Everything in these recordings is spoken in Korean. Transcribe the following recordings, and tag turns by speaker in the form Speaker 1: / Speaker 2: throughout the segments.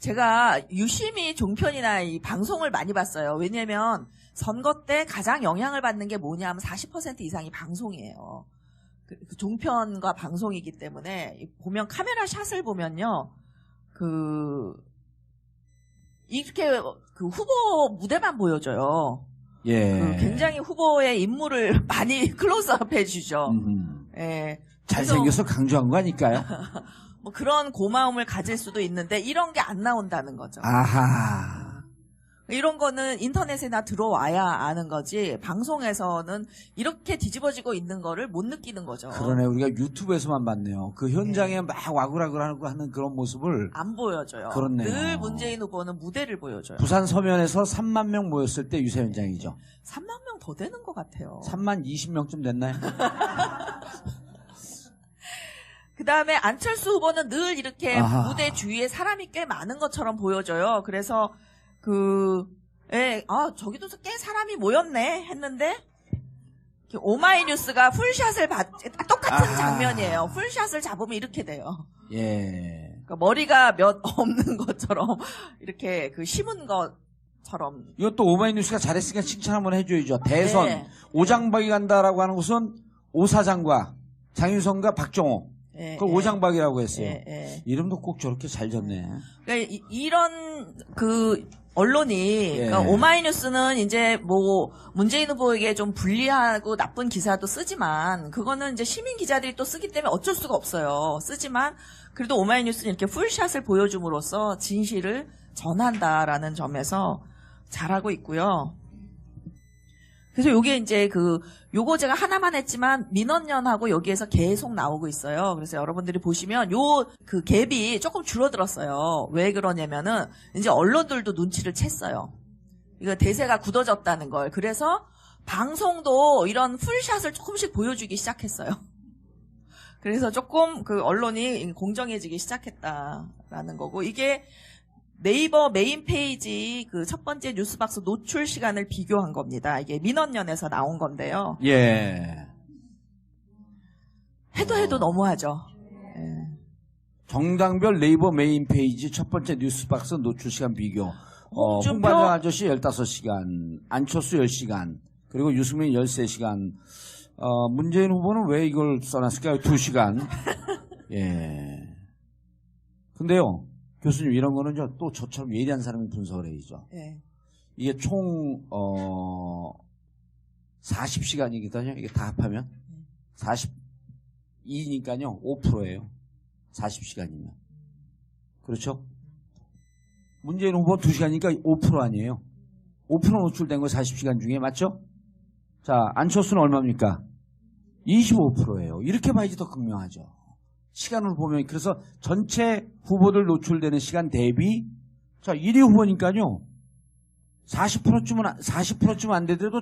Speaker 1: 제가 유심히 종편이나 이 방송을 많이 봤어요. 왜냐면 선거 때 가장 영향을 받는 게 뭐냐면 40% 이상이 방송이에요. 그 종편과 방송이기 때문에 보면 카메라 샷을 보면요. 이렇게 그 후보 무대만 보여줘요.
Speaker 2: 예.
Speaker 1: 굉장히 후보의 인물을 많이 클로즈업 해주죠. 예.
Speaker 2: 잘생겨서 강조한 거 아닐까요?
Speaker 1: 뭐 그런 고마움을 가질 수도 있는데 이런 게 안 나온다는 거죠.
Speaker 2: 아하.
Speaker 1: 이런 거는 인터넷에나 들어와야 아는 거지 방송에서는 이렇게 뒤집어지고 있는 거를 못 느끼는 거죠.
Speaker 2: 그러네. 우리가 유튜브에서만 봤네요. 그 현장에 막 와글와글하고 하는 그런 모습을
Speaker 1: 안 보여줘요.
Speaker 2: 그렇네요.
Speaker 1: 늘 문재인 후보는 무대를 보여줘요.
Speaker 2: 부산 서면에서 3만 명 모였을 때 유세 현장이죠.
Speaker 1: 3만 명 더 되는 것 같아요.
Speaker 2: 3만 20명쯤 됐나요?
Speaker 1: 그 다음에 안철수 후보는 늘 이렇게
Speaker 2: 아하.
Speaker 1: 무대 주위에 사람이 꽤 많은 것처럼 보여져요. 그래서 저기도 꽤 사람이 모였네 했는데 오마이뉴스가 풀샷을 똑같은
Speaker 2: 아하.
Speaker 1: 장면이에요. 풀샷을 잡으면 이렇게 돼요.
Speaker 2: 예.
Speaker 1: 그러니까 머리가 몇 없는 것처럼 이렇게 심은 것처럼.
Speaker 2: 이것도 오마이뉴스가 잘했으니까 칭찬 한번 해줘야죠. 대선
Speaker 1: 네.
Speaker 2: 오장박이 간다라고 하는 것은 오사장과 장윤성과 박정호.
Speaker 1: 예,
Speaker 2: 그 오장박이라고 했어요.
Speaker 1: 예.
Speaker 2: 이름도 꼭 저렇게 잘 졌네.
Speaker 1: 그러니까 이런 언론이
Speaker 2: 예.
Speaker 1: 그러니까 오마이뉴스는 이제 뭐 문재인 후보에게 좀 불리하고 나쁜 기사도 쓰지만 그거는 이제 시민 기자들이 또 쓰기 때문에 어쩔 수가 없어요. 쓰지만 그래도 오마이뉴스는 이렇게 풀샷을 보여줌으로써 진실을 전한다라는 점에서 잘하고 있고요. 그래서 요게 이제 요거 제가 하나만 했지만 민원연하고 여기에서 계속 나오고 있어요. 그래서 여러분들이 보시면 갭이 조금 줄어들었어요. 왜 그러냐면은 이제 언론들도 눈치를 챘어요. 이거 대세가 굳어졌다는 걸. 그래서 방송도 이런 풀샷을 조금씩 보여주기 시작했어요. 그래서 조금 언론이 공정해지기 시작했다라는 거고 이게 네이버 메인 페이지 첫 번째 뉴스박스 노출 시간을 비교한 겁니다. 이게 민원연에서 나온 건데요.
Speaker 2: 예.
Speaker 1: 해도 너무하죠. 예.
Speaker 2: 정당별 네이버 메인 페이지 첫 번째 뉴스박스 노출 시간 비교.
Speaker 1: 홍준표
Speaker 2: 홍반장 아저씨 15시간, 안철수 10시간, 그리고 유승민 13시간. 문재인 후보는 왜 이걸 써놨을까요? 2시간. 예. 근데요. 교수님 이런 거는 또 저처럼 예리한 사람이 분석을 해야죠.
Speaker 1: 예.
Speaker 2: 이게 총 40시간이거든요. 이게 다 합하면 42니까요. 5%예요. 40시간이면. 그렇죠? 문재인 후보 2시간이니까 5% 아니에요. 5% 노출된 거 40시간 중에 맞죠? 자, 안철수는 얼마입니까? 25%예요. 이렇게 봐야지 더 극명하죠. 시간을 보면 그래서 전체 후보들 노출되는 시간 대비 자 1위 후보니까요 40%쯤 안 되더라도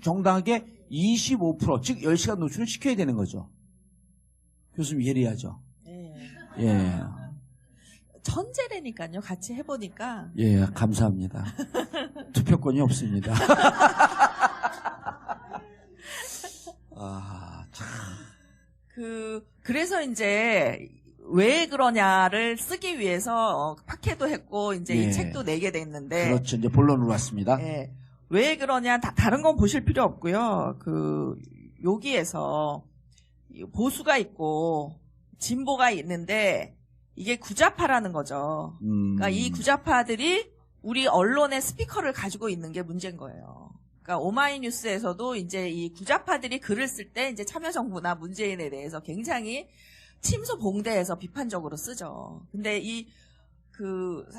Speaker 2: 정당하게 25% 즉 10시간 노출을 시켜야 되는 거죠. 교수님 예리하죠. 예.
Speaker 1: 천재라니까요. 같이 해보니까.
Speaker 2: 예, 감사합니다. 투표권이 없습니다. 아, 참.
Speaker 1: 그래서 이제 왜 그러냐를 쓰기 위해서 파케도 했고 이제
Speaker 2: 예.
Speaker 1: 이 책도 내게 됐는데
Speaker 2: 그렇죠. 이제 본론으로 왔습니다.
Speaker 1: 예. 왜 그러냐 다른 건 보실 필요 없고요. 여기에서 보수가 있고 진보가 있는데 이게 구좌파라는 거죠. 그러니까 이 구좌파들이 우리 언론의 스피커를 가지고 있는 게 문제인 거예요. 그러니까 오마이뉴스에서도 이제 이 구좌파들이 글을 쓸 때 이제 참여정부나 문재인에 대해서 굉장히 침소봉대해서 비판적으로 쓰죠. 근데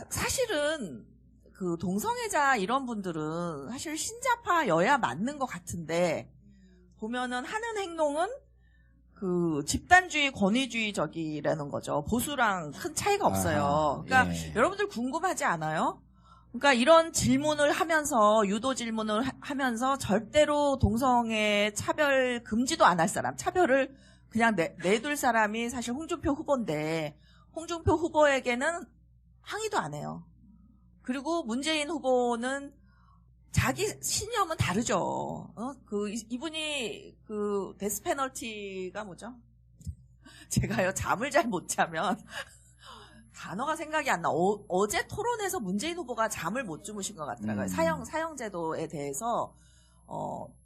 Speaker 1: 사실은 동성애자 이런 분들은 사실 신자파여야 맞는 것 같은데 보면은 하는 행동은 집단주의 권위주의적이라는 거죠. 보수랑 큰 차이가 없어요.
Speaker 2: 아하,
Speaker 1: 그러니까
Speaker 2: 예.
Speaker 1: 여러분들 궁금하지 않아요? 그러니까 이런 질문을 하면서 유도 질문을 하면서 절대로 동성애 차별 금지도 안 할 사람, 차별을 그냥 내둘 사람이 사실 홍준표 후보인데 홍준표 후보에게는 항의도 안 해요. 그리고 문재인 후보는 자기 신념은 다르죠. 이분이 데스 페널티가 뭐죠? 제가요 잠을 잘 못 자면 단어가 생각이 안 나. 어제 토론에서 문재인 후보가 잠을 못 주무신 것 같더라고요. 사형제도에 대해서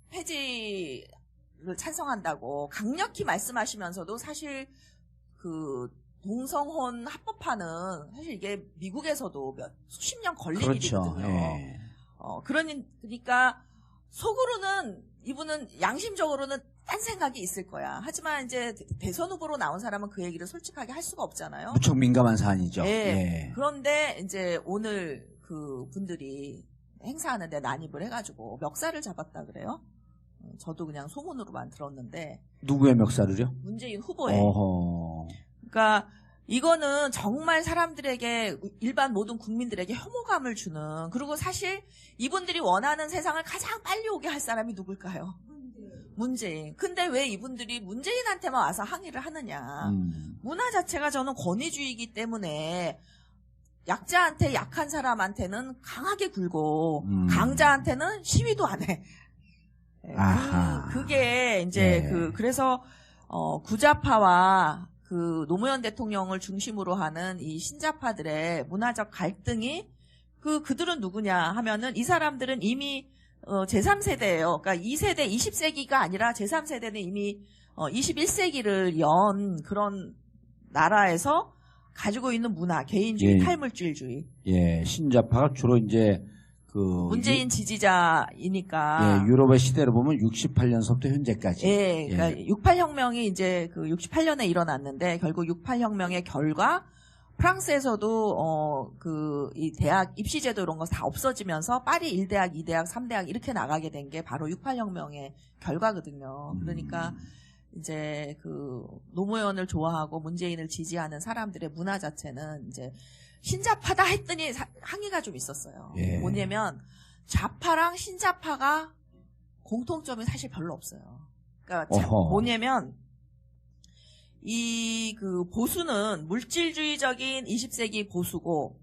Speaker 1: 폐지를 찬성한다고 강력히 말씀하시면서도 사실 그 동성혼 합법화는 사실 이게 미국에서도 수십 년 걸린
Speaker 2: 그렇죠.
Speaker 1: 일이거든요.
Speaker 2: 예.
Speaker 1: 그러니까 속으로는 이분은 양심적으로는 딴 생각이 있을 거야. 하지만 이제 대선 후보로 나온 사람은 그 얘기를 솔직하게 할 수가 없잖아요.
Speaker 2: 무척 민감한 사안이죠.
Speaker 1: 예.
Speaker 2: 예.
Speaker 1: 그런데 이제 오늘 그 분들이 행사하는데 난입을 해가지고 멱살을 잡았다 그래요. 저도 그냥 소문으로만 들었는데.
Speaker 2: 누구의 멱살을요?
Speaker 1: 문재인 후보의.
Speaker 2: 어허.
Speaker 1: 그러니까 이거는 정말 사람들에게 일반 모든 국민들에게 혐오감을 주는, 그리고 사실 이분들이 원하는 세상을 가장 빨리 오게 할 사람이 누굴까요? 문재인. 근데 왜 이분들이 문재인한테만 와서 항의를 하느냐. 문화 자체가 저는 권위주의이기 때문에 약자한테 약한 사람한테는 강하게 굴고 강자한테는 시위도 안 해. 그게 이제
Speaker 2: 네.
Speaker 1: 그래서 구자파와 그 노무현 대통령을 중심으로 하는 이 신자파들의 문화적 갈등이 그들은 누구냐 하면은 이 사람들은 이미 제3세대예요. 그러니까 2세대 20세기가 아니라 제3세대는 이미 21세기를 연 그런 나라에서 가지고 있는 문화, 개인주의,
Speaker 2: 예.
Speaker 1: 탈물질주의.
Speaker 2: 예, 신자파가 주로 이제
Speaker 1: 문재인 지지자이니까.
Speaker 2: 예, 유럽의 시대로 보면 68년서부터 현재까지.
Speaker 1: 예, 그러니까 68혁명이 이제 그 68년에 일어났는데 결국 68혁명의 결과 프랑스에서도 이 대학 입시제도 이런 거 다 없어지면서 파리 1대학, 2대학, 3대학 이렇게 나가게 된 게 바로 68혁명의 결과거든요. 그러니까 이제 그 노무현을 좋아하고 문재인을 지지하는 사람들의 문화 자체는 이제 신자파다 했더니 항의가 좀 있었어요.
Speaker 2: 예.
Speaker 1: 뭐냐면 좌파랑 신자파가 공통점이 사실 별로 없어요. 그러니까 뭐냐면 이 그 보수는 물질주의적인 20세기 보수고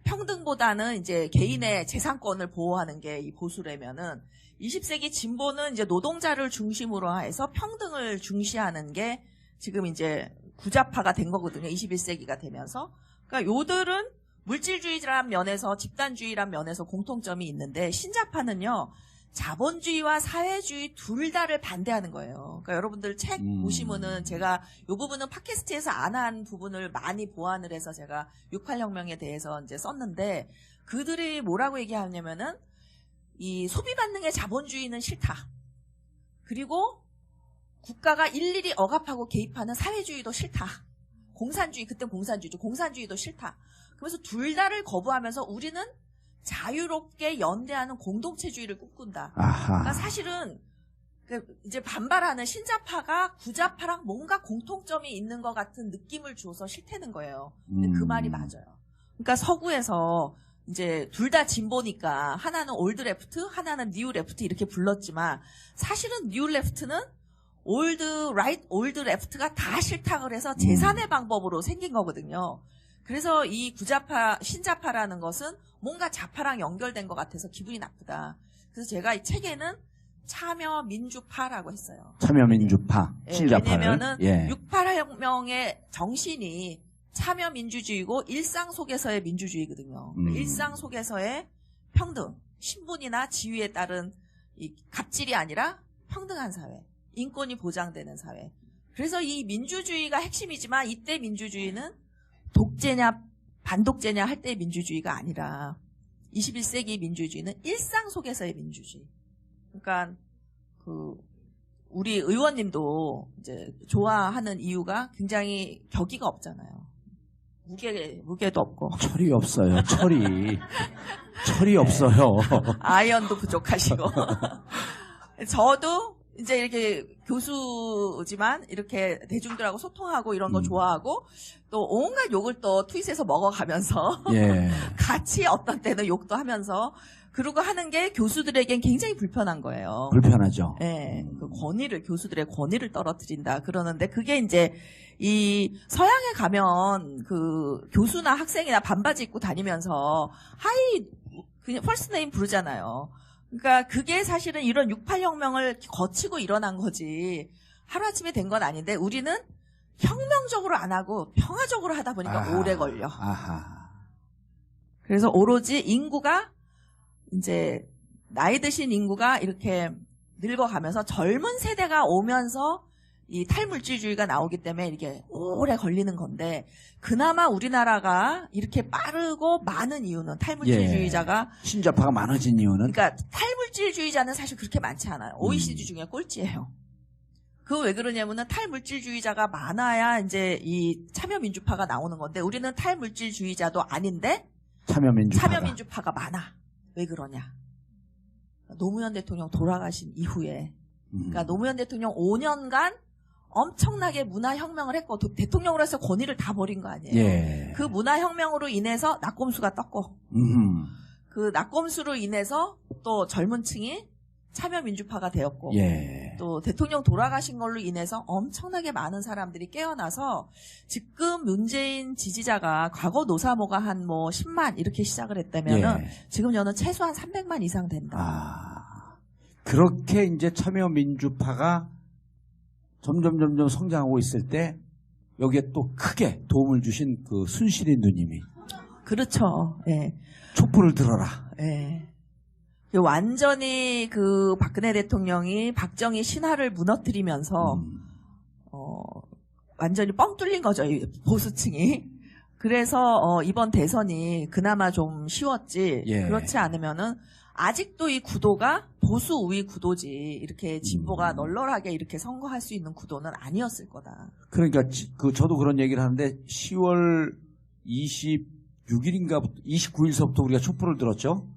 Speaker 1: 평등보다는 이제 개인의 재산권을 보호하는 게 이 보수라면은 20세기 진보는 이제 노동자를 중심으로 해서 평등을 중시하는 게 지금 이제 구자파가 된 거거든요. 21세기가 되면서. 그러니까 요들은 물질주의란 면에서 집단주의란 면에서 공통점이 있는데 신자파는요. 자본주의와 사회주의 둘 다를 반대하는 거예요. 그러니까 여러분들 책 보시면은 제가 요 부분은 팟캐스트에서 안 한 부분을 많이 보완을 해서 제가 68혁명에 대해서 이제 썼는데 그들이 뭐라고 얘기하냐면은 이 소비 반응의 자본주의는 싫다. 그리고 국가가 일일이 억압하고 개입하는 사회주의도 싫다. 공산주의, 그땐 공산주의죠. 공산주의도 싫다. 그래서 둘 다를 거부하면서 우리는 자유롭게 연대하는 공동체주의를 꿈꾼다. 그러니까 사실은 이제 반발하는 신자파가 구자파랑 뭔가 공통점이 있는 것 같은 느낌을 줘서 싫다는 거예요. 근데 그 말이 맞아요. 그러니까 서구에서 이제 둘 다 진보니까 하나는 올드 레프트, 하나는 뉴 레프트 이렇게 불렀지만 사실은 뉴 레프트는 올드 라이트, 올드 레프트가 다 싫다 그래서 재산의 방법으로 생긴 거거든요. 그래서 이 구자파, 신자파라는 것은 뭔가 좌파랑 연결된 것 같아서 기분이 나쁘다. 그래서 제가 이 책에는 참여민주파라고 했어요.
Speaker 2: 참여민주파, 신자파를.
Speaker 1: 왜냐면은
Speaker 2: 예.
Speaker 1: 68혁명의 정신이 참여민주주의고 일상 속에서의 민주주의거든요. 일상 속에서의 평등, 신분이나 지위에 따른 이 갑질이 아니라 평등한 사회, 인권이 보장되는 사회. 그래서 이 민주주의가 핵심이지만 이때 민주주의는 독재냐 반독재냐 할 때의 민주주의가 아니라 21세기 민주주의는 일상 속에서의 민주주의. 그러니까 우리 의원님도 이제 좋아하는 이유가 굉장히 격의가 없잖아요. 무게도 없고.
Speaker 2: 철이 없어요. 철이 없어요.
Speaker 1: 아이언도 부족하시고. 저도 이제 이렇게 교수지만 이렇게 대중들하고 소통하고 이런 거 좋아하고 또 온갖 욕을 또 트윗에서 먹어가면서
Speaker 2: 예.
Speaker 1: 같이 어떤 때는 욕도 하면서 그러고 하는 게 교수들에겐 굉장히 불편한 거예요.
Speaker 2: 불편하죠.
Speaker 1: 예, 그 교수들의 권위를 떨어뜨린다 그러는데 그게 이제 이 서양에 가면 그 교수나 학생이나 반바지 입고 다니면서 하이 그냥 퍼스트 네임 부르잖아요. 그러니까 그게 사실은 이런 68혁명을 거치고 일어난 거지 하루아침에 된 건 아닌데 우리는 혁명적으로 안 하고 평화적으로 하다 보니까
Speaker 2: 아하.
Speaker 1: 오래 걸려.
Speaker 2: 아하.
Speaker 1: 그래서 오로지 인구가 이제 나이 드신 인구가 이렇게 늙어가면서 젊은 세대가 오면서 이 탈물질주의가 나오기 때문에 이렇게 오래 걸리는 건데 그나마 우리나라가 이렇게 빠르고 많은 이유는 탈물질주의자가
Speaker 2: 신자파가 많아진 이유는
Speaker 1: 그러니까 탈물질주의자는 사실 그렇게 많지 않아요. OECD 중에 꼴찌예요. 그거 왜 그러냐면은 탈물질주의자가 많아야 이제 이 참여민주파가 나오는 건데 우리는 탈물질주의자도 아닌데 참여민주파가 많아. 왜 그러냐? 노무현 대통령 돌아가신 이후에 그러니까 노무현 대통령 5년간 엄청나게 문화혁명을 했고 대통령으로서 권위를 다 버린 거 아니에요.
Speaker 2: 예.
Speaker 1: 그 문화혁명으로 인해서 낙곰수가 떴고 그 낙곰수로 인해서 또 젊은 층이 참여민주파가 되었고
Speaker 2: 예.
Speaker 1: 또 대통령 돌아가신 걸로 인해서 엄청나게 많은 사람들이 깨어나서 지금 문재인 지지자가 과거 노사모가 한 뭐 10만 이렇게 시작을 했다면은 지금 저는 최소한 300만 이상 된다.
Speaker 2: 아, 그렇게 이제 참여민주파가 점점 성장하고 있을 때 여기에 또 크게 도움을 주신 그 순실이 누님이
Speaker 1: 그렇죠. 예.
Speaker 2: 촛불을 들어라.
Speaker 1: 예. 완전히 그 박근혜 대통령이 박정희 신화를 무너뜨리면서 완전히 뻥 뚫린 거죠. 이 보수층이. 그래서 이번 대선이 그나마 좀 쉬웠지.
Speaker 2: 예.
Speaker 1: 그렇지 않으면은 아직도 이 구도가 보수 우위 구도지 이렇게 진보가 널널하게 이렇게 선거할 수 있는 구도는 아니었을 거다.
Speaker 2: 그러니까 저도 그런 얘기를 하는데 10월 26일인가 29일서부터 우리가 촛불을 들었죠.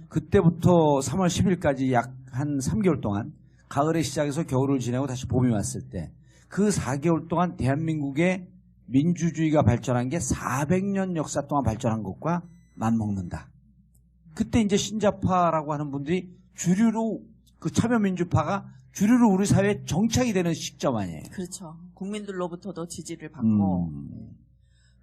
Speaker 2: 그때부터 3월 10일까지 약 한 3개월 동안 가을에 시작해서 겨울을 지내고 다시 봄이 왔을 때 그 4개월 동안 대한민국의 민주주의가 발전한 게 400년 역사 동안 발전한 것과 맞먹는다. 그때 이제 신자파라고 하는 분들이 주류로 그 참여민주파가 주류로 우리 사회에 정착이 되는 시점 아니에요.
Speaker 1: 그렇죠. 국민들로부터도 지지를 받고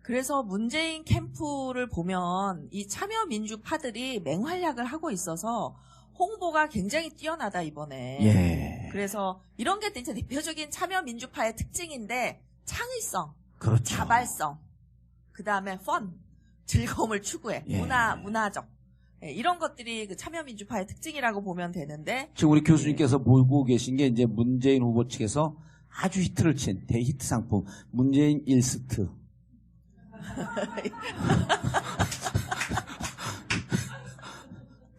Speaker 1: 그래서 문재인 캠프를 보면 이 참여민주파들이 맹활약을 하고 있어서 홍보가 굉장히 뛰어나다 이번에.
Speaker 2: 예.
Speaker 1: 그래서 이런 게 이제 대표적인 참여민주파의 특징인데 창의성,
Speaker 2: 그렇죠.
Speaker 1: 자발성, 그 다음에 펀, 즐거움을 추구해.
Speaker 2: 예.
Speaker 1: 문화적. 예, 이런 것들이 그 참여민주파의 특징이라고 보면 되는데.
Speaker 2: 지금 우리 교수님께서 보고 계신 게 이제 문재인 후보 측에서 아주 히트를 친 대히트 상품 문재인 1스트.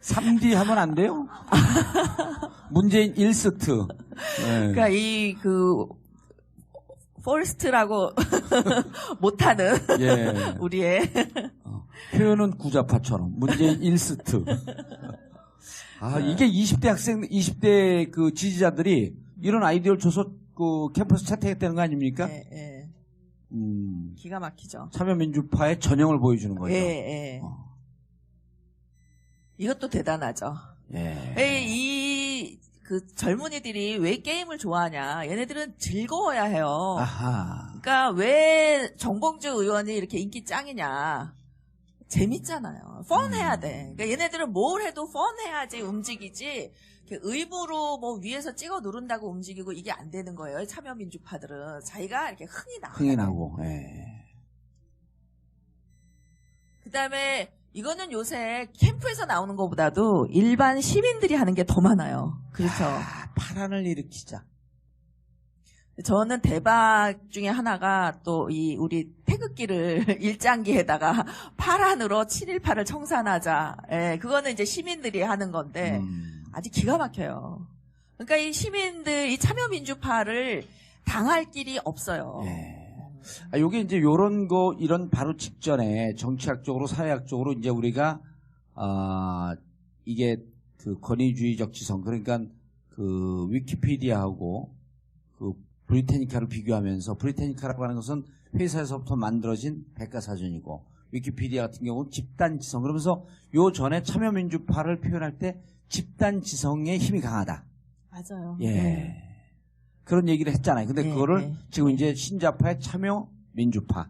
Speaker 2: 3D 하면 안 돼요? 문재인 1스트. 네.
Speaker 1: 그러니까 이 그 포레스트라고 못하는
Speaker 2: 예.
Speaker 1: 우리의
Speaker 2: 표현은 구자파처럼 문재인 1스트. 아, 이게 20대 그 지지자들이 이런 아이디어를 줘서 그 캠퍼스 채택했다는 거 아닙니까?
Speaker 1: 예, 예. 기가 막히죠.
Speaker 2: 참여민주파의 전형을 보여주는 거죠.
Speaker 1: 예, 예. 이것도 대단하죠.
Speaker 2: 예.
Speaker 1: 그 젊은이들이 왜 게임을 좋아하냐. 얘네들은 즐거워야 해요.
Speaker 2: 아하.
Speaker 1: 그러니까 왜 정봉주 의원이 이렇게 인기 짱이냐. 재밌잖아요. 펀해야 돼. 그러니까 얘네들은 뭘 해도 펀해야지 움직이지. 의무로 뭐 위에서 찍어 누른다고 움직이고 이게 안 되는 거예요. 참여민주파들은 자기가 이렇게 흥이 나고.
Speaker 2: 예.
Speaker 1: 그다음에 이거는 요새 캠프에서 나오는 것보다도 일반 시민들이 하는 게 더 많아요. 그렇죠.
Speaker 2: 파란을 일으키자.
Speaker 1: 저는 대박 중에 하나가 또 우리 태극기를 일장기에다가 파란으로 7.18을 청산하자. 예, 그거는 이제 시민들이 하는 건데 아주 기가 막혀요. 그러니까 이 시민들, 이 참여민주파를 당할 길이 없어요.
Speaker 2: 예. 요게 이제 이런 바로 직전에 정치학적으로 사회학적으로 이제 우리가, 이게 그 권위주의적 지성, 그러니까 그 위키피디아하고 그 브리테니카를 비교하면서 브리테니카라고 하는 것은 회사에서부터 만들어진 백과사전이고 위키피디아 같은 경우는 집단지성. 그러면서 요 전에 참여민주파를 표현할 때 집단지성의 힘이 강하다.
Speaker 1: 맞아요.
Speaker 2: 예. 그런 얘기를 했잖아요. 근데 그거를 지금 이제 신자파의 참여민주파들이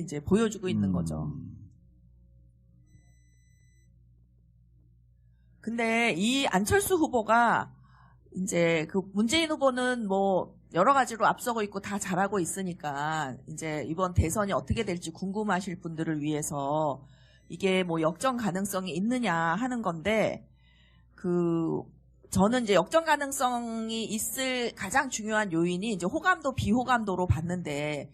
Speaker 1: 이제 보여주고 있는 거죠. 근데 이 안철수 후보가 이제 그 문재인 후보는 뭐 여러 가지로 앞서고 있고 다 잘하고 있으니까 이제 이번 대선이 어떻게 될지 궁금하실 분들을 위해서 이게 뭐 역전 가능성이 있느냐 하는 건데 저는 이제 역전 가능성이 있을 가장 중요한 요인이 이제 호감도 비호감도로 봤는데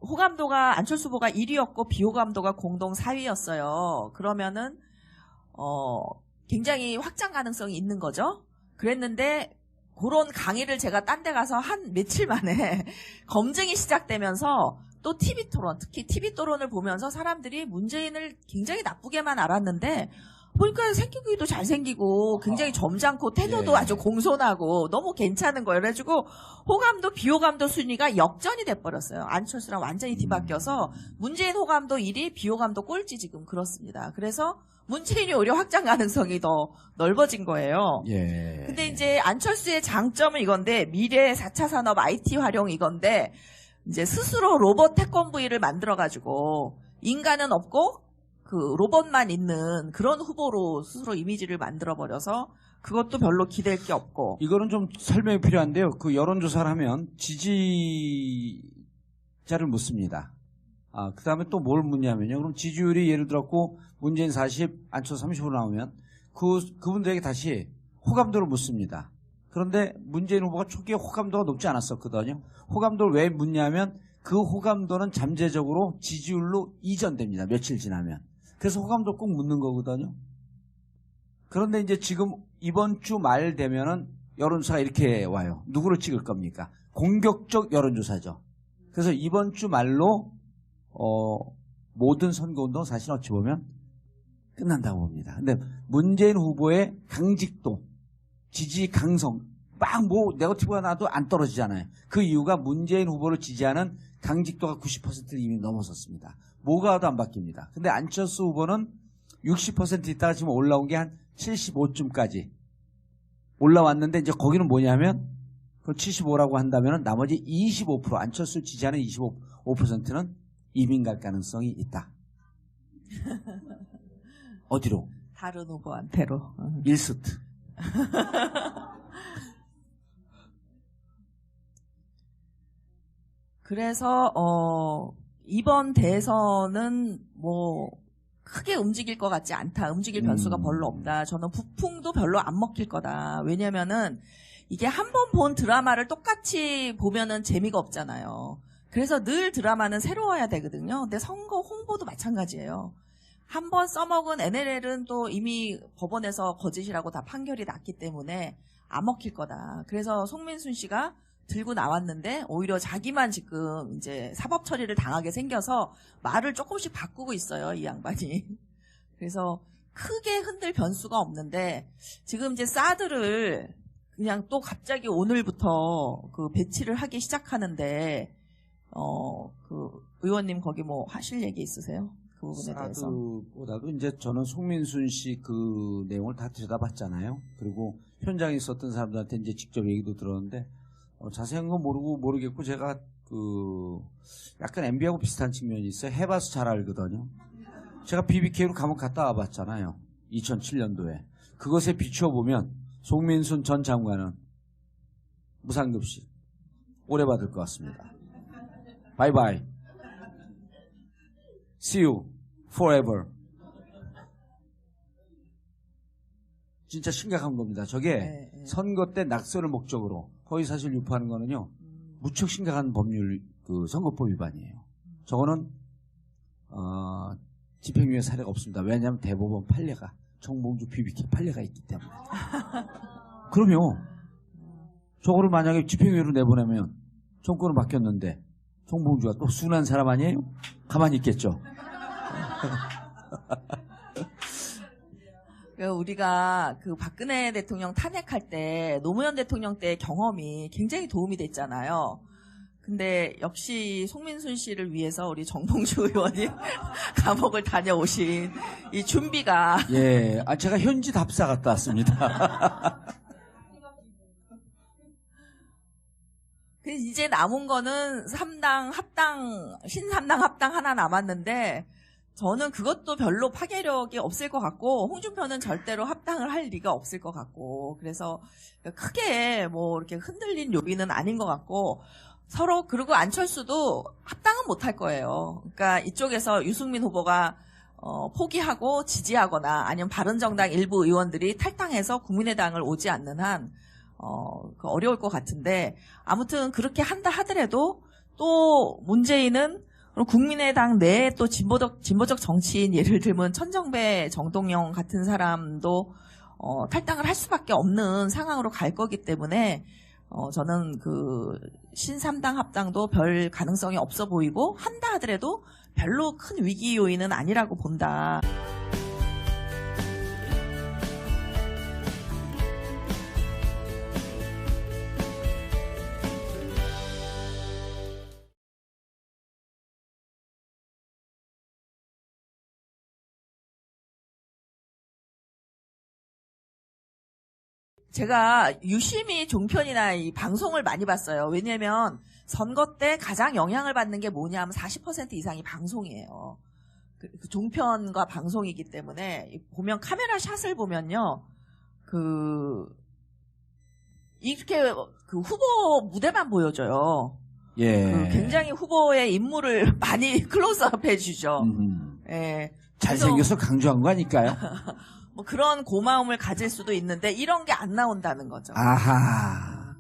Speaker 1: 호감도가 안철수 후보가 1위였고 비호감도가 공동 4위였어요. 그러면은 굉장히 확장 가능성이 있는 거죠. 그랬는데 그런 강의를 제가 딴 데 가서 한 며칠 만에 검증이 시작되면서 또 TV 토론, 특히 TV 토론을 보면서 사람들이 문재인을 굉장히 나쁘게만 알았는데 보니까 생기기도 잘생기고 굉장히 점잖고 태도도
Speaker 2: 예.
Speaker 1: 아주 공손하고 너무 괜찮은 거예요. 그래가지고 호감도 비호감도 순위가 역전이 돼버렸어요. 안철수랑 완전히 뒤바뀌어서 문재인 호감도 1위, 비호감도 꼴찌 지금 그렇습니다. 그래서 문재인이 오히려 확장 가능성이 더 넓어진 거예요.
Speaker 2: 예.
Speaker 1: 근데 이제 안철수의 장점은 이건데 미래 4차 산업 IT 활용 이건데 이제 스스로 로봇 태권브이를 만들어가지고 인간은 없고 그 로봇만 있는 그런 후보로 스스로 이미지를 만들어버려서 그것도 별로 기댈 게 없고.
Speaker 2: 이거는 좀 설명이 필요한데요. 그 여론조사를 하면 지지자를 묻습니다. 그 다음에 또 뭘 묻냐면요. 그럼 지지율이 예를 들었고 문재인 40, 안철수 30으로 나오면 그분들에게 다시 호감도를 묻습니다. 그런데 문재인 후보가 초기에 호감도가 높지 않았었거든요. 호감도를 왜 묻냐면 그 호감도는 잠재적으로 지지율로 이전됩니다. 며칠 지나면. 그래서 호감도 꼭 묻는 거거든요. 그런데 이제 지금 이번 주 말 되면은 여론조사가 이렇게 와요. 누구를 찍을 겁니까? 공격적 여론조사죠. 그래서 이번 주 말로 모든 선거운동 사실 어찌 보면 끝난다고 봅니다. 근데 문재인 후보의 강직도, 지지 강성, 네거티브가 나도 안 떨어지잖아요. 그 이유가 문재인 후보를 지지하는 강직도가 90%를 이미 넘어섰습니다. 뭐가 와도 안 바뀝니다. 근데 안철수 후보는 60% 있다가 지금 올라온 게 한 75쯤까지 올라왔는데 이제 거기는 뭐냐면 그 75라고 한다면 나머지 25% 안철수 지지하는 25%는 이민 갈 가능성이 있다. 어디로?
Speaker 1: 다른 후보한테로.
Speaker 2: 1스트.
Speaker 1: 그래서 이번 대선은 뭐 크게 움직일 것 같지 않다. 움직일 변수가 별로 없다. 저는 북풍도 별로 안 먹힐 거다. 왜냐면은 이게 한 번 본 드라마를 똑같이 보면은 재미가 없잖아요. 그래서 늘 드라마는 새로워야 되거든요. 근데 선거 홍보도 마찬가지예요. 한 번 써먹은 NLL은 또 이미 법원에서 거짓이라고 다 판결이 났기 때문에 안 먹힐 거다. 그래서 송민순 씨가 들고 나왔는데 오히려 자기만 지금 이제 사법 처리를 당하게 생겨서 말을 조금씩 바꾸고 있어요, 이 양반이. 그래서 크게 흔들 변수가 없는데 지금 이제 사드를 그냥 또 갑자기 오늘부터 그 배치를 하기 시작하는데 그 의원님 거기 뭐 하실 얘기 있으세요? 그 부분에 대해서.
Speaker 2: 사드보다도 이제 저는 송민순 씨 그 내용을 다 들여다봤잖아요. 그리고 현장에 있었던 사람들한테 이제 직접 얘기도 들었는데 자세한 건 모르겠고 제가 약간 MB하고 비슷한 측면이 있어요. 해봐서 잘 알거든요. 제가 BBK로 감옥 갔다 와봤잖아요. 2007년도에. 그것에 비추어 보면 송민순 전 장관은 무상급식 오래 받을 것 같습니다. 바이바이. See you forever. 진짜 심각한 겁니다. 저게 선거 때 낙선을 목적으로 허위사실 유포하는 거는요. 무척 심각한 법률 선거법 위반이에요. 저거는 집행유예 사례가 없습니다. 왜냐하면 대법원 판례가 정봉주 BBK 판례가 있기 때문에. 그럼요. 저거를 만약에 집행유예로 내보내면 정권을 바뀌었는데 정봉주가 또 순한 사람 아니에요? 가만히 있겠죠.
Speaker 1: 우리가 그 박근혜 대통령 탄핵할 때 노무현 대통령 때 경험이 굉장히 도움이 됐잖아요. 근데 역시 송민순 씨를 위해서 우리 정봉주 의원이 감옥을 다녀오신 이 준비가.
Speaker 2: 예, 제가 현지 답사 갔다 왔습니다.
Speaker 1: 이제 남은 거는 신삼당 합당 하나 남았는데 저는 그것도 별로 파괴력이 없을 것 같고, 홍준표는 절대로 합당을 할 리가 없을 것 같고, 그래서 크게 뭐 이렇게 흔들린 요인은 아닌 것 같고, 서로, 그리고 안철수도 합당은 못 할 거예요. 그러니까 이쪽에서 유승민 후보가 포기하고 지지하거나 아니면 바른정당 일부 의원들이 탈당해서 국민의당을 오지 않는 한 어려울 것 같은데, 아무튼 그렇게 한다 하더라도 또 문재인은 국민의당 내에 또 진보적 정치인, 예를 들면 천정배, 정동영 같은 사람도 탈당을 할 수밖에 없는 상황으로 갈 거기 때문에 저는 그 신삼당 합당도 별 가능성이 없어 보이고, 한다 하더라도 별로 큰 위기 요인은 아니라고 본다. 제가 유심히 종편이나 이 방송을 많이 봤어요. 왜냐면 선거 때 가장 영향을 받는 게 뭐냐면 40% 이상이 방송이에요. 그 종편과 방송이기 때문에 보면 카메라 샷을 보면요, 이렇게 그 후보 무대만 보여줘요.
Speaker 2: 예.
Speaker 1: 굉장히 후보의 인물을 많이 클로즈업 해주죠. 예.
Speaker 2: 잘생겨서 강조한 거 아닐까요?
Speaker 1: 뭐 그런 고마움을 가질 수도 있는데 이런 게 안 나온다는 거죠.
Speaker 2: 아하.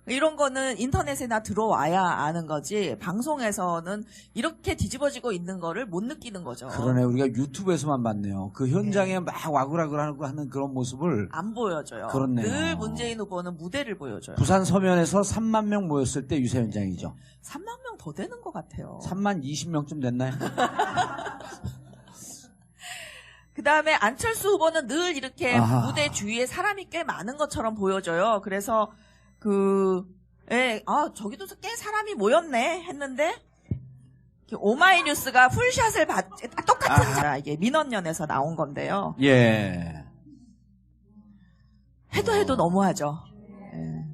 Speaker 1: 이런 거는 인터넷에나 들어와야 아는 거지, 방송에서는 이렇게 뒤집어지고 있는 거를 못 느끼는 거죠.
Speaker 2: 그러네, 우리가 유튜브에서만 봤네요. 그 현장에 막 와글와글하고 하는 그런 모습을
Speaker 1: 안 보여줘요.
Speaker 2: 그렇네요.
Speaker 1: 늘 문재인 후보는 무대를 보여줘요.
Speaker 2: 부산 서면에서 3만 명 모였을 때 유세 현장이죠.
Speaker 1: 3만 명 더 되는 것 같아요.
Speaker 2: 3만 20명쯤 됐나요?
Speaker 1: 그 다음에 안철수 후보는 늘 이렇게
Speaker 2: 아하.
Speaker 1: 무대 주위에 사람이 꽤 많은 것처럼 보여져요. 그래서 저기도 꽤 사람이 모였네 했는데, 오마이뉴스가 풀샷을 똑같은 이게 민원연에서 나온 건데요.
Speaker 2: 예.
Speaker 1: 해도 너무하죠. 예.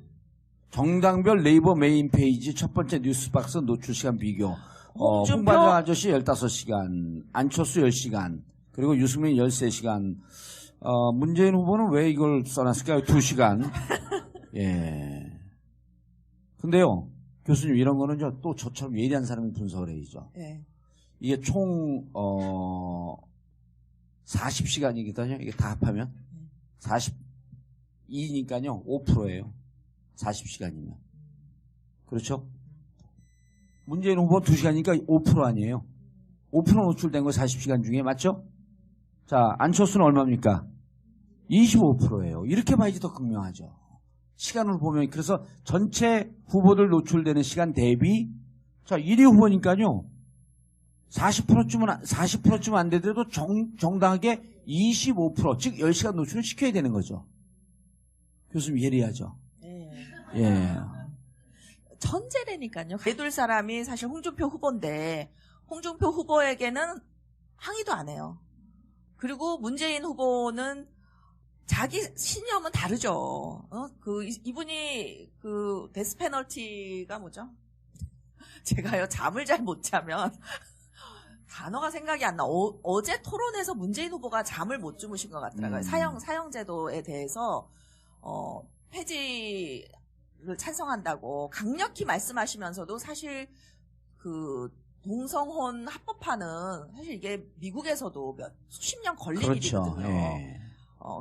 Speaker 2: 정당별 네이버 메인 페이지 첫 번째 뉴스박스 노출 시간 비교.
Speaker 1: 홍준표
Speaker 2: 홍반장 아저씨 15시간, 안철수 10시간, 그리고 유승민 13시간. 문재인 후보는 왜 이걸 써놨을까요? 2시간. 예. 근데요, 교수님, 이런 거는 또 저처럼 예리한 사람이 분석을 해야죠.
Speaker 1: 예.
Speaker 2: 이게 총, 40시간이거든요. 이게 다 합하면. 42니까요, 5%예요. 40시간이면. 그렇죠? 문재인 후보 2시간이니까 5% 아니에요. 5% 노출된 거 40시간 중에, 맞죠? 자, 안철수는 얼마입니까? 25%예요. 이렇게 봐야지 더 극명하죠. 시간으로 보면. 그래서 전체 후보들 노출되는 시간 대비, 자, 1위 후보니까요, 40%쯤은 안 되더라도 정당하게 25%, 즉 10시간 노출을 시켜야 되는 거죠. 교수님 예리하죠? 예.
Speaker 1: 천재라니까요. 내둘 사람이 사실 홍준표 후보인데, 홍준표 후보에게는 항의도 안 해요. 그리고 문재인 후보는 자기 신념은 다르죠. 이분이 데스 페널티가 뭐죠? 제가요, 잠을 잘 못 자면 단어가 생각이 안 나. 어제 토론에서 문재인 후보가 잠을 못 주무신 것 같더라고요. 사형제도에 대해서 폐지를 찬성한다고 강력히 말씀하시면서도, 사실 동성혼 합법화는 사실 이게 미국에서도 수십 년 걸린
Speaker 2: 그렇죠.
Speaker 1: 일이거든요.
Speaker 2: 예.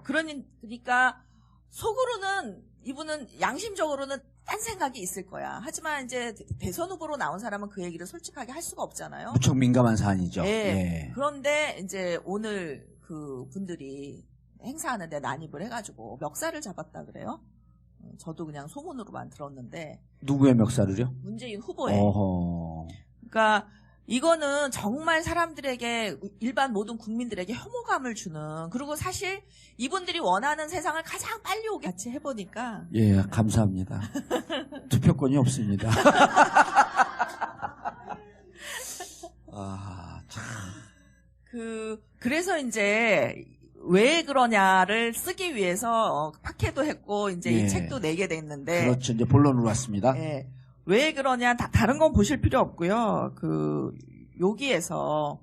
Speaker 1: 그러니까 속으로는, 이분은 양심적으로는 딴 생각이 있을 거야. 하지만 이제 대선 후보로 나온 사람은 그 얘기를 솔직하게 할 수가 없잖아요.
Speaker 2: 무척 민감한 사안이죠.
Speaker 1: 예.
Speaker 2: 예.
Speaker 1: 그런데 이제 오늘 분들이 행사하는데 난입을 해가지고 멱살을 잡았다 그래요. 저도 그냥 소문으로만 들었는데.
Speaker 2: 누구의 멱살을요?
Speaker 1: 문재인 후보의.
Speaker 2: 어허.
Speaker 1: 그러니까 이거는 정말 사람들에게, 일반 모든 국민들에게 혐오감을 주는, 그리고 사실 이분들이 원하는 세상을 가장 빨리 오게 같이 해보니까.
Speaker 2: 예, 감사합니다. 투표권이 없습니다. 아, 참.
Speaker 1: 그래서 이제 왜 그러냐를 쓰기 위해서 팟캐도 했고, 이제
Speaker 2: 예.
Speaker 1: 이 책도 내게 됐는데.
Speaker 2: 그렇죠. 이제 본론으로 왔습니다.
Speaker 1: 예. 왜 그러냐, 다른 건 보실 필요 없고요. 여기에서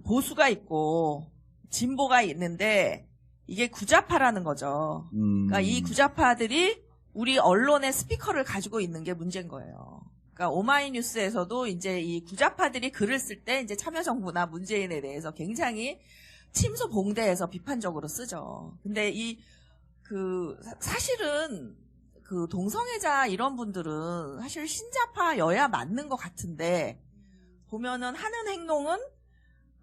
Speaker 1: 보수가 있고 진보가 있는데 이게 구좌파라는 거죠. 그러니까 이 구좌파들이 우리 언론의 스피커를 가지고 있는 게 문제인 거예요. 그러니까 오마이뉴스에서도 이제 이 구좌파들이 글을 쓸 때 이제 참여정부나 문재인에 대해서 굉장히 침소봉대해서 비판적으로 쓰죠. 근데 사실은 그 동성애자 이런 분들은 사실 신자파여야 맞는 것 같은데 보면은 하는 행동은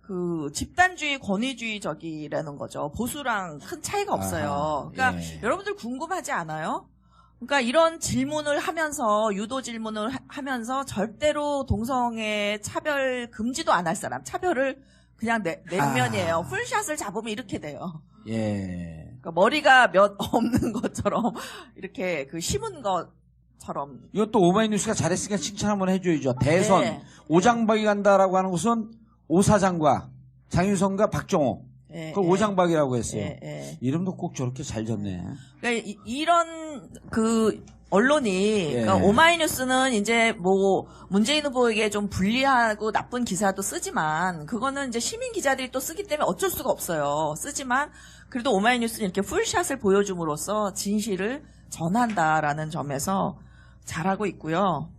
Speaker 1: 그 집단주의 권위주의적이라는 거죠. 보수랑 큰 차이가 없어요.
Speaker 2: 아하,
Speaker 1: 그러니까
Speaker 2: 예.
Speaker 1: 여러분들 궁금하지 않아요? 그러니까 이런 질문을 하면서 유도 질문을 하면서 절대로 동성애 차별 금지도 안 할 사람 차별을 그냥 냉면이에요. 풀샷을 잡으면 이렇게 돼요.
Speaker 2: 예.
Speaker 1: 그러니까 머리가 몇 없는 것처럼 이렇게 그 심은 것처럼.
Speaker 2: 이것도 오마이뉴스가 잘했으니까 칭찬 한번 해줘야죠. 대선
Speaker 1: 네.
Speaker 2: 오장박이 간다라고 하는 것은 오사장과 장윤성과 박정호
Speaker 1: 예,
Speaker 2: 그
Speaker 1: 예.
Speaker 2: 오장박이라고 했어요.
Speaker 1: 예, 예.
Speaker 2: 이름도 꼭 저렇게 잘 졌네.
Speaker 1: 그러니까 이런 그 언론이
Speaker 2: 예.
Speaker 1: 그러니까 오마이뉴스는 이제 뭐 문재인 후보에게 좀 불리하고 나쁜 기사도 쓰지만 그거는 이제 시민 기자들이 또 쓰기 때문에 어쩔 수가 없어요. 쓰지만 그래도 오마이뉴스는 이렇게 풀샷을 보여줌으로써 진실을 전한다라는 점에서 잘하고 있고요.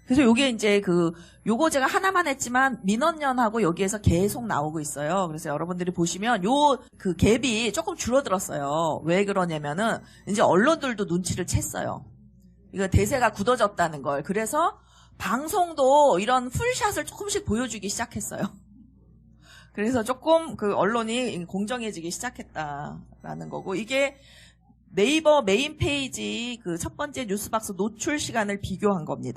Speaker 1: 그래서 요게 이제 요거 제가 하나만 했지만 민원연하고 여기에서 계속 나오고 있어요. 그래서 여러분들이 보시면 그 갭이 조금 줄어들었어요. 왜 그러냐면은 이제 언론들도 눈치를 챘어요. 이거 대세가 굳어졌다는 걸. 그래서 방송도 이런 풀샷을 조금씩 보여주기 시작했어요. 그래서 조금 그 언론이 공정해지기 시작했다라는 거고 이게 네이버 메인 페이지 그 첫 번째 뉴스박스 노출 시간을 비교한 겁니다.